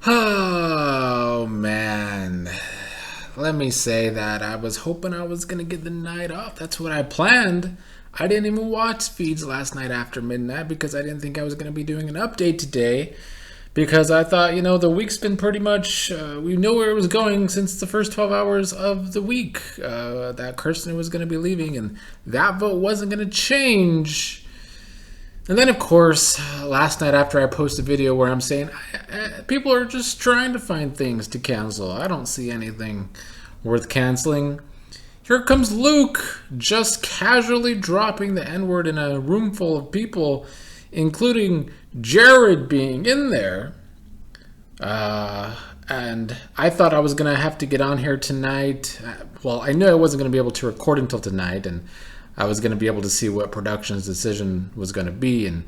Oh man. Let me say that I was hoping I was gonna get the night off. That's what I planned. I didn't even watch feeds last night after midnight because I didn't think I was gonna be doing an update today. Because I thought, the week's been pretty much, we know where it was going since the first 12 hours of the week. That Kirsten was going to be leaving, and that vote wasn't going to change. And then, of course, last night after I posted a video where I'm saying people are just trying to find things to cancel. I don't see anything worth canceling. Here comes Luke, just casually dropping the N-word in a room full of people, including Jared being in there. And I thought I was going to have to get on here tonight. Well, I knew I wasn't going to be able to record until tonight, and I was going to be able to see what production's decision was going to be. And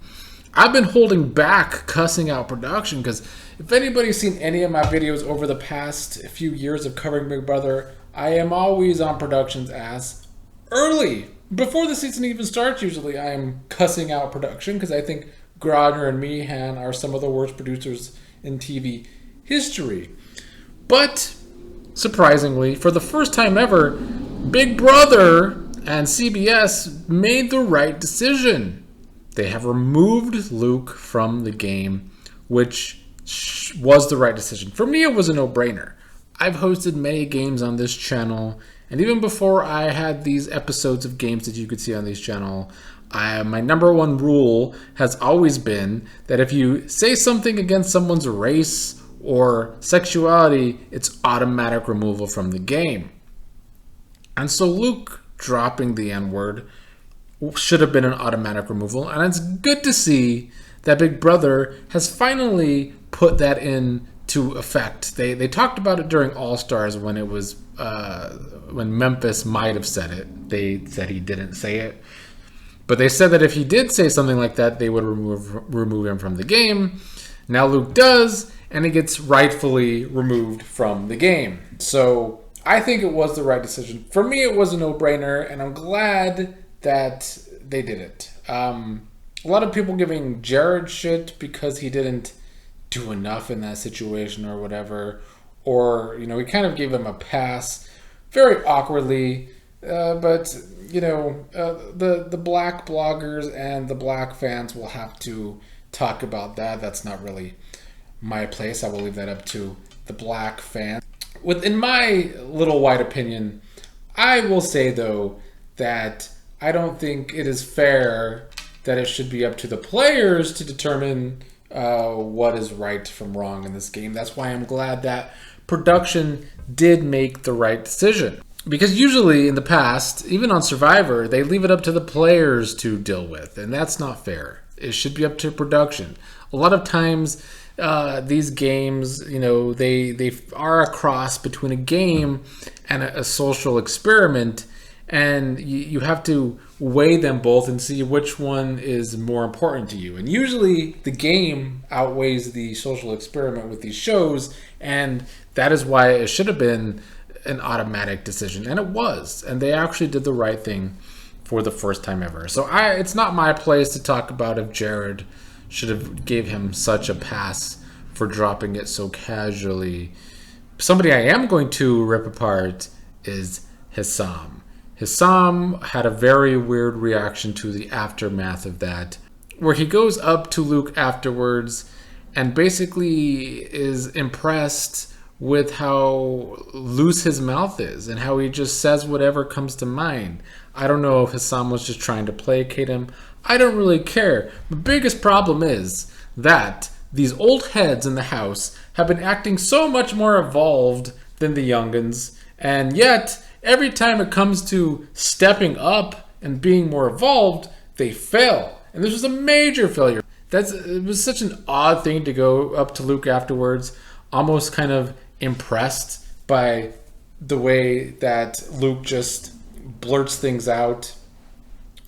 I've been holding back cussing out production because if anybody's seen any of my videos over the past few years of covering Big Brother, I am always on production's ass early. Before the season even starts, usually I am cussing out production because I think Grodner and Meehan are some of the worst producers in TV history. But, surprisingly, for the first time ever, Big Brother and CBS made the right decision. They have removed Luke from the game, which was the right decision. For me, it was a no-brainer. I've hosted many games on this channel, and even before I had these episodes of games that you could see on this channel, my number one rule has always been that if you say something against someone's race or sexuality, it's automatic removal from the game. And so Luke dropping the N-word should have been an automatic removal, and it's good to see that Big Brother has finally put that into effect. They talked about it during All Stars when it was when Memphis might have said it. They said he didn't say it, but they said that if he did say something like that, they would remove him from the game. Now Luke does, and he gets rightfully removed from the game. So I think it was the right decision. For me, it was a no-brainer, and I'm glad that they did it. A lot of people giving Jared shit because he didn't do enough in that situation or whatever. Or, we kind of gave him a pass very awkwardly. But, the black bloggers and the black fans will have to talk about that. That's not really my place. I will leave that up to the black fans. In my little white opinion, I will say, though, that I don't think it is fair that it should be up to the players to determine what is right from wrong in this game. That's why I'm glad that production did make the right decision. Because usually in the past, even on Survivor, they leave it up to the players to deal with, and that's not fair. It should be up to production. A lot of times, these games, they are a cross between a game and a social experiment, and you have to weigh them both and see which one is more important to you. And usually the game outweighs the social experiment with these shows, and that is why it should have been an automatic decision, and it was. And they actually did the right thing for the first time ever. So it's not my place to talk about if Jared should have gave him such a pass for dropping it so casually. Somebody I am going to rip apart is Hissam. Hissam had a very weird reaction to the aftermath of that, where he goes up to Luke afterwards and basically is impressed with how loose his mouth is and how he just says whatever comes to mind. I don't know if Hissam was just trying to placate him. I don't really care. The biggest problem is that these old heads in the house have been acting so much more evolved than the youngins, and yet every time it comes to stepping up and being more evolved, they fail. And this was a major failure. It was such an odd thing to go up to Luke afterwards, almost kind of impressed by the way that Luke just blurts things out.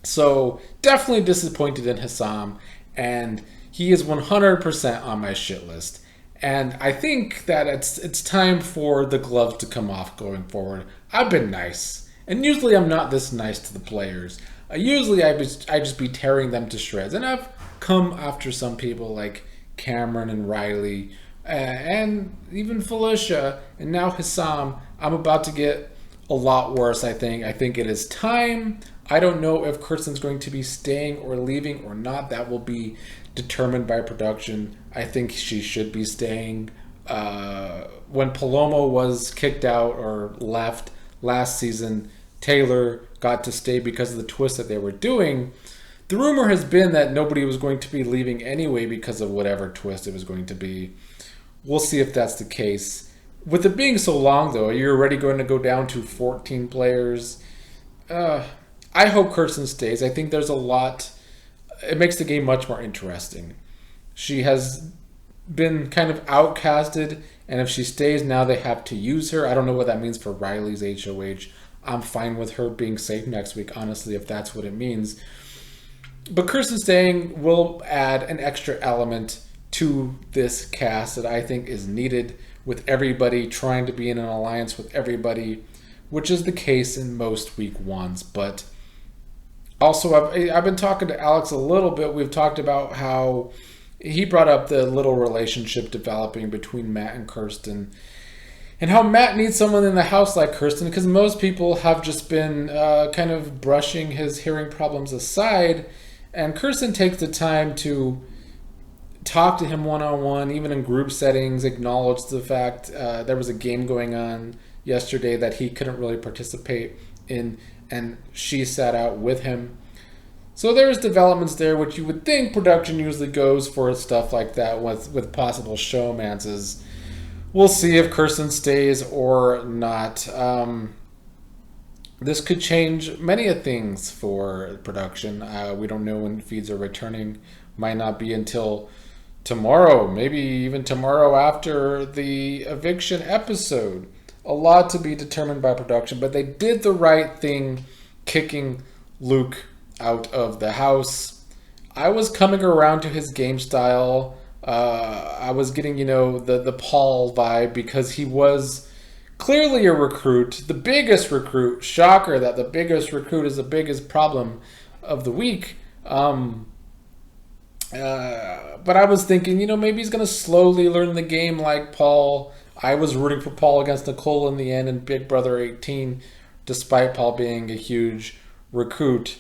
So definitely disappointed in Hissam, and he is 100% on my shit list. And I think that it's time for the gloves to come off going forward. I've been nice, and usually I'm not this nice to the players. Usually I just be tearing them to shreds, and I've come after some people like Cameron and Riley and even Felicia, and now Hassam. I'm about to get a lot worse, I think. I think it is time. I don't know if Kirsten's going to be staying or leaving or not. That will be determined by production. I think she should be staying. When Paloma was kicked out or left last season, Taylor got to stay because of the twist that they were doing. The rumor has been that nobody was going to be leaving anyway because of whatever twist it was going to be. We'll see if that's the case. With it being so long, though, you're already going to go down to 14 players. I hope Kirsten stays. I think there's a lot. It makes the game much more interesting. She has been kind of outcasted, and if she stays, now they have to use her. I don't know what that means for Riley's HOH. I'm fine with her being safe next week, honestly, if that's what it means. But Kirsten staying will add an extra element to this cast that I think is needed, with everybody trying to be in an alliance with everybody, which is the case in most week ones. But also, I've been talking to Alex a little bit. We've talked about how he brought up the little relationship developing between Matt and Kirsten, and how Matt needs someone in the house like Kirsten, because most people have just been kind of brushing his hearing problems aside, and Kirsten takes the time to talk to him one-on-one, even in group settings, acknowledge the fact there was a game going on yesterday that he couldn't really participate in, and she sat out with him. So there's developments there, which you would think production usually goes for stuff like that with possible showmances. We'll see if Kirsten stays or not. This could change many of things for production. We don't know when feeds are returning. Might not be until tomorrow, maybe even tomorrow after the eviction episode. A lot to be determined by production, but they did the right thing kicking Luke out of the house. I was coming around to his game style. I was getting, the Paul vibe, because he was clearly a recruit, the biggest recruit. Shocker that the biggest recruit is the biggest problem of the week. But I was thinking, maybe he's going to slowly learn the game like Paul. I was rooting for Paul against Nicole in the end in Big Brother 18, despite Paul being a huge recruit.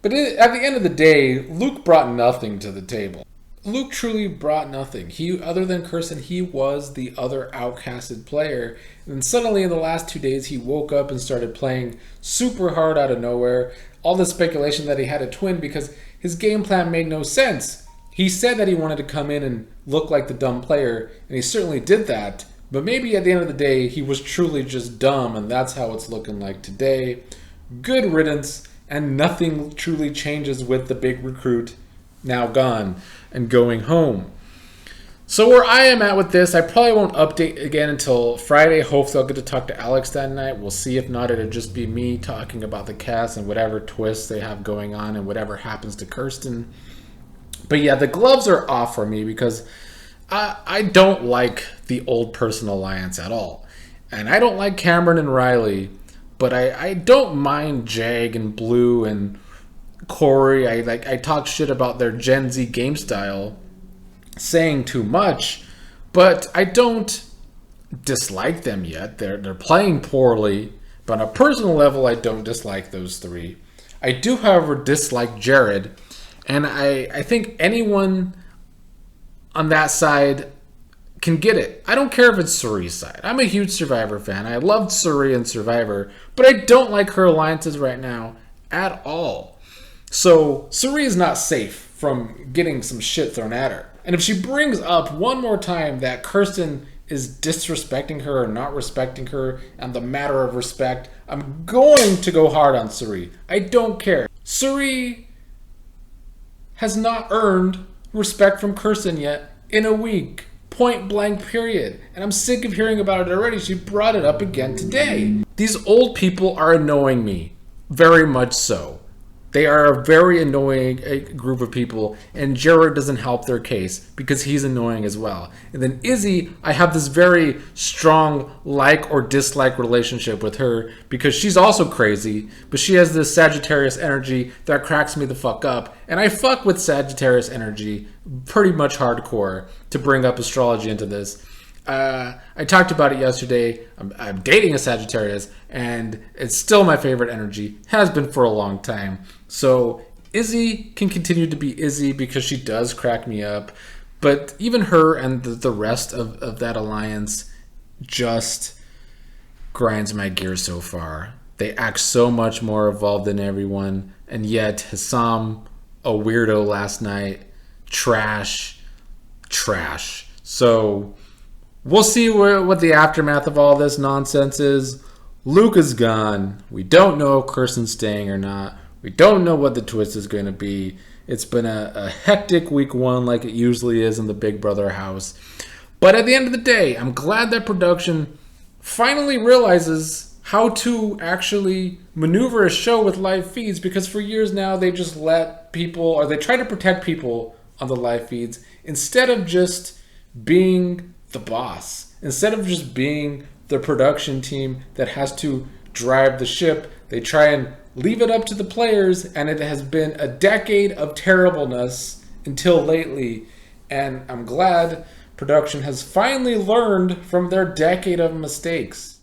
But at the end of the day, Luke brought nothing to the table. Luke truly brought nothing. Other than Kirsten, he was the other outcasted player. And then suddenly in the last 2 days, he woke up and started playing super hard out of nowhere. All the speculation that he had a twin, because his game plan made no sense. He said that he wanted to come in and look like the dumb player, and he certainly did that. But maybe at the end of the day, he was truly just dumb, and that's how it's looking like today. Good riddance, and nothing truly changes with the big recruit now gone and going home. So where I am at with this, I probably won't update again until Friday. Hopefully I'll get to talk to Alex that night. We'll see. If not, it'll just be me talking about the cast and whatever twists they have going on and whatever happens to Kirsten. But yeah, the gloves are off for me, because I don't like the old person alliance at all. And I don't like Cameron and Riley, but I don't mind Jag and Blue and Corey. I talk shit about their Gen Z game style, saying too much, but I don't dislike them yet. They're playing poorly, but on a personal level, I don't dislike those three. I do, however, dislike Jared, and I think anyone on that side can get it. I don't care if it's Surrey's side. I'm a huge Survivor fan. I loved Surrey and Survivor, but I don't like her alliances right now at all. So Surrey is not safe from getting some shit thrown at her. And if she brings up one more time that Kirsten is disrespecting her or not respecting her and the matter of respect, I'm going to go hard on Surrey. I don't care. Surrey has not earned respect from Kirsten yet in a week. Point blank, period. And I'm sick of hearing about it already. She brought it up again today. These old people are annoying me. Very much so. They are a very annoying group of people, and Jared doesn't help their case because he's annoying as well. And then Izzy, I have this very strong like or dislike relationship with her because she's also crazy, but she has this Sagittarius energy that cracks me the fuck up. And I fuck with Sagittarius energy pretty much hardcore to bring up astrology into this. I talked about it yesterday. I'm dating a Sagittarius, and it's still my favorite energy. Has been for a long time. So Izzy can continue to be Izzy because she does crack me up. But even her and the rest of that alliance just grinds my gears so far. They act so much more evolved than everyone. And yet Hassam, a weirdo last night, trash. So we'll see what the aftermath of all this nonsense is. Luke is gone. We don't know if Kirsten's staying or not. We don't know what the twist is going to be. It's been a hectic week one like it usually is in the Big Brother house. But at the end of the day, I'm glad that production finally realizes how to actually maneuver a show with live feeds, because for years now they just let people, or they try to protect people on the live feeds instead of just being the boss. Instead of just being the production team that has to drive the ship, they try and leave it up to the players, and it has been a decade of terribleness until lately. And I'm glad production has finally learned from their decade of mistakes.